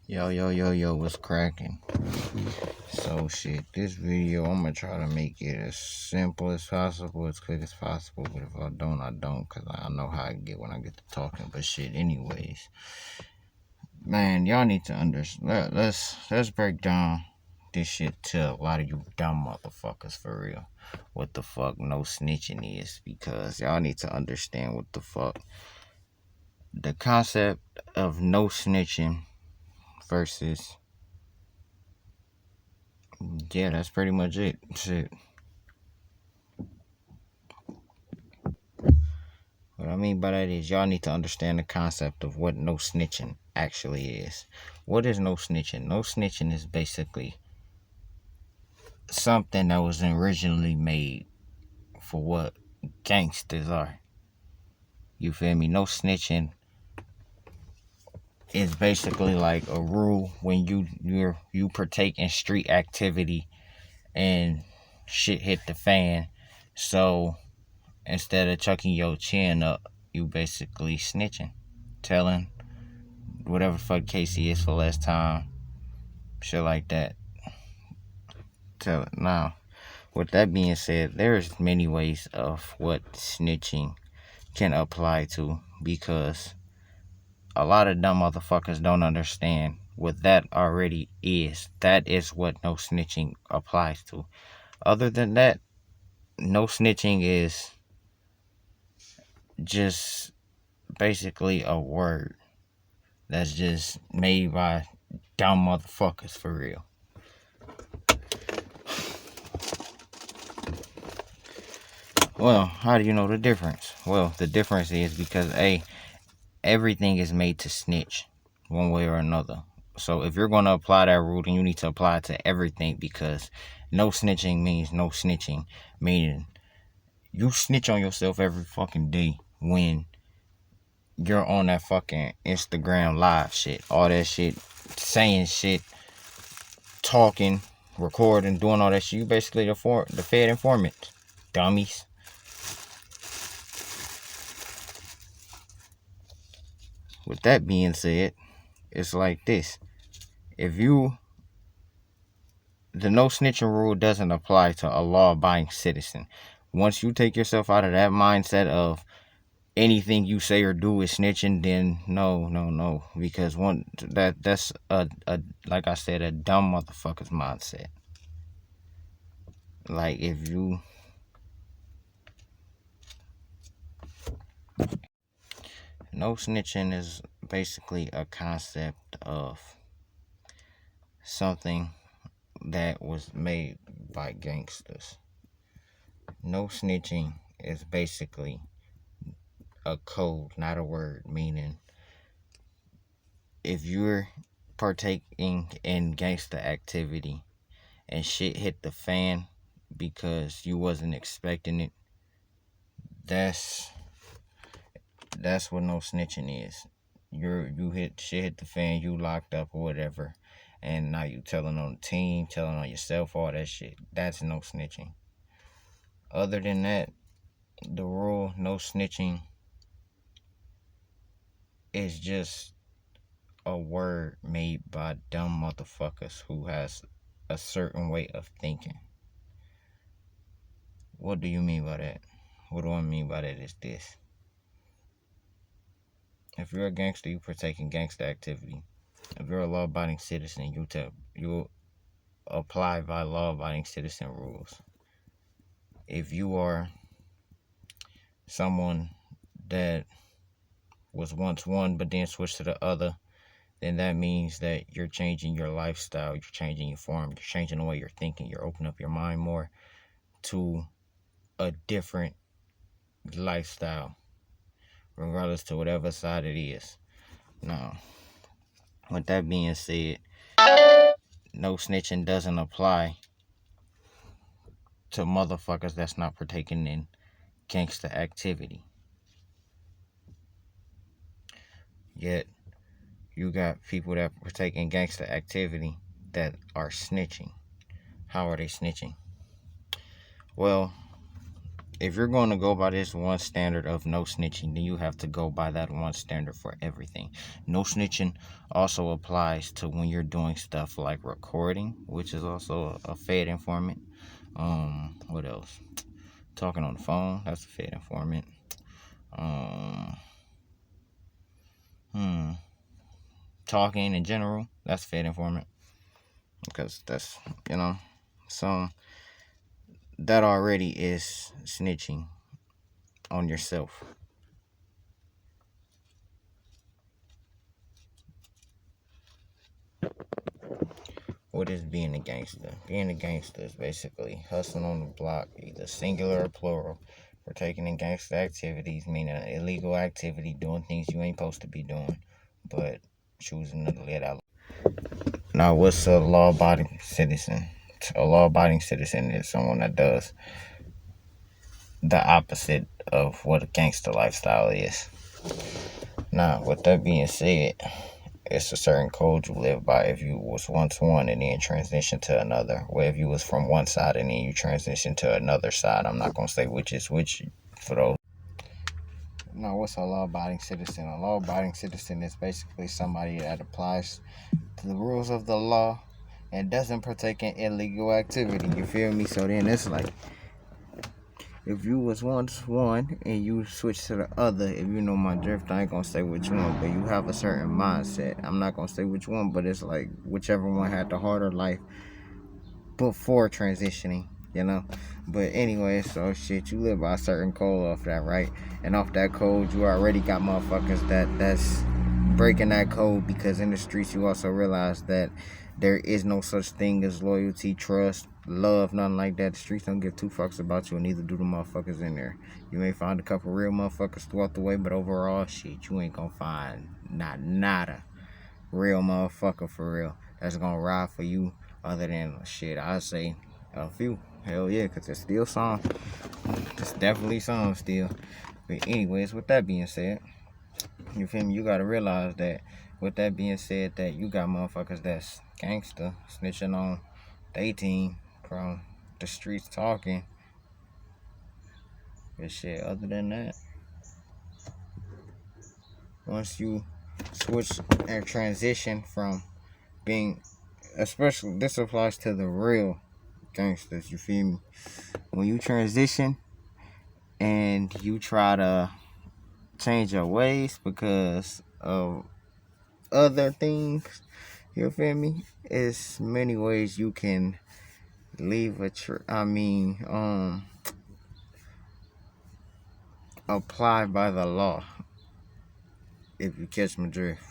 Yo, what's cracking? So, shit, this video, I'm gonna try to make it as simple as possible, as quick as possible, but if I don't, I don't, because I know how I get when I get to talking, but shit, anyways. Man, y'all need to understand, let's break down this shit to a lot of you dumb motherfuckers, for real. What the fuck no snitching is, because y'all need to understand what the fuck. The concept of no snitching versus, yeah, that's pretty much it. Shit. What I mean by that is y'all need to understand the concept of what no snitching actually is. What is no snitching? No snitching is basically something that was originally made for what gangsters are. You feel me? No snitching is basically like a rule when you partake in street activity and shit hit the fan. So instead of chucking your chin up, you basically snitching, telling whatever the fuck Casey is for last time, shit like that. Tell it now. With that being said, there's many ways of what snitching can apply to, because a lot of dumb motherfuckers don't understand what that already is. That is what no snitching applies to. Other than that, no snitching is just basically a word that's just made by dumb motherfuckers, for real. Well, how do you know the difference? Well, the difference is because everything is made to snitch one way or another. So if you're going to apply that rule, then you need to apply it to everything, because no snitching means no snitching, meaning you snitch on yourself every fucking day when you're on that fucking Instagram live shit, all that shit, saying shit, talking, recording, doing all that shit. You basically the Fed informant, dummies. With that being said, it's like this. The no snitching rule doesn't apply to a law-abiding citizen. Once you take yourself out of that mindset of anything you say or do is snitching, then no, because that's a like I said, a dumb motherfucker's mindset. Like if you no snitching is basically a concept of something that was made by gangsters. No snitching is basically a code, not a word, meaning if you're partaking in gangster activity and shit hit the fan because you wasn't expecting it, that's what no snitching is. Shit hit the fan, you locked up or whatever, and now you telling on the team, telling on yourself, all that shit. That's no snitching. Other than that, the rule no snitching is just a word made by dumb motherfuckers who has a certain way of thinking. What do you mean by that? What do I mean by that is this. If you're a gangster, you partake in gangster activity. If you're a law-abiding citizen, you apply by law-abiding citizen rules. If you are someone that was once one but then switched to the other, then that means that you're changing your lifestyle, you're changing your form, you're changing the way you're thinking, you're opening up your mind more to a different lifestyle, regardless to whatever side it is. Now, with that being said, no snitching doesn't apply to motherfuckers that's not partaking in gangster activity. Yet, you got people that partake in gangster activity that are snitching. How are they snitching? Well, if you're going to go by this one standard of no snitching, then you have to go by that one standard for everything. No snitching also applies to when you're doing stuff like recording, which is also a fed informant. What else? Talking on the phone, that's a fed informant. Um, hmm, Talking in general, that's a fed informant because that's so that already is snitching on yourself. What is being a gangster? Being a gangster is basically hustling on the block, either singular or plural, partaking in gangster activities, meaning illegal activity, doing things you ain't supposed to be doing, but choosing to let out. Now, what's a law-abiding citizen? A law-abiding citizen is someone that does the opposite of what a gangster lifestyle is. Now, with that being said, it's a certain code you live by if you was once one and then transition to another. Where if you was from one side and then you transition to another side. I'm not gonna say which is which for those. Now, what's a law-abiding citizen? A law-abiding citizen is basically somebody that applies to the rules of the law and doesn't partake in illegal activity. You feel me? So then it's like if you was once one and you switch to the other, if you know my drift, I ain't gonna say which one, but you have a certain mindset. I'm not gonna say which one, but it's like whichever one had the harder life before transitioning, you know. But anyway, so shit, you live by a certain code off that, right? And off that code, you already got motherfuckers that's breaking that code because in the streets you also realize that there is no such thing as loyalty, trust, love, nothing like that. The streets don't give two fucks about you, and neither do the motherfuckers in there. You may find a couple real motherfuckers throughout the way, but overall, shit, you ain't gonna find nada real motherfucker for real that's gonna ride for you other than shit. I say a few. Hell yeah, cause there's still some. There's definitely some still. But anyways, with that being said, you feel me? You gotta realize that with that being said, that you got motherfuckers that's gangster snitching on they team from the streets talking. But shit, other than that, once you switch and transition from being, especially this applies to the real gangsters, you feel me? When you transition and you try to change your ways because of other things, you feel me? It's many ways you can leave apply by the law, if you catch my drift.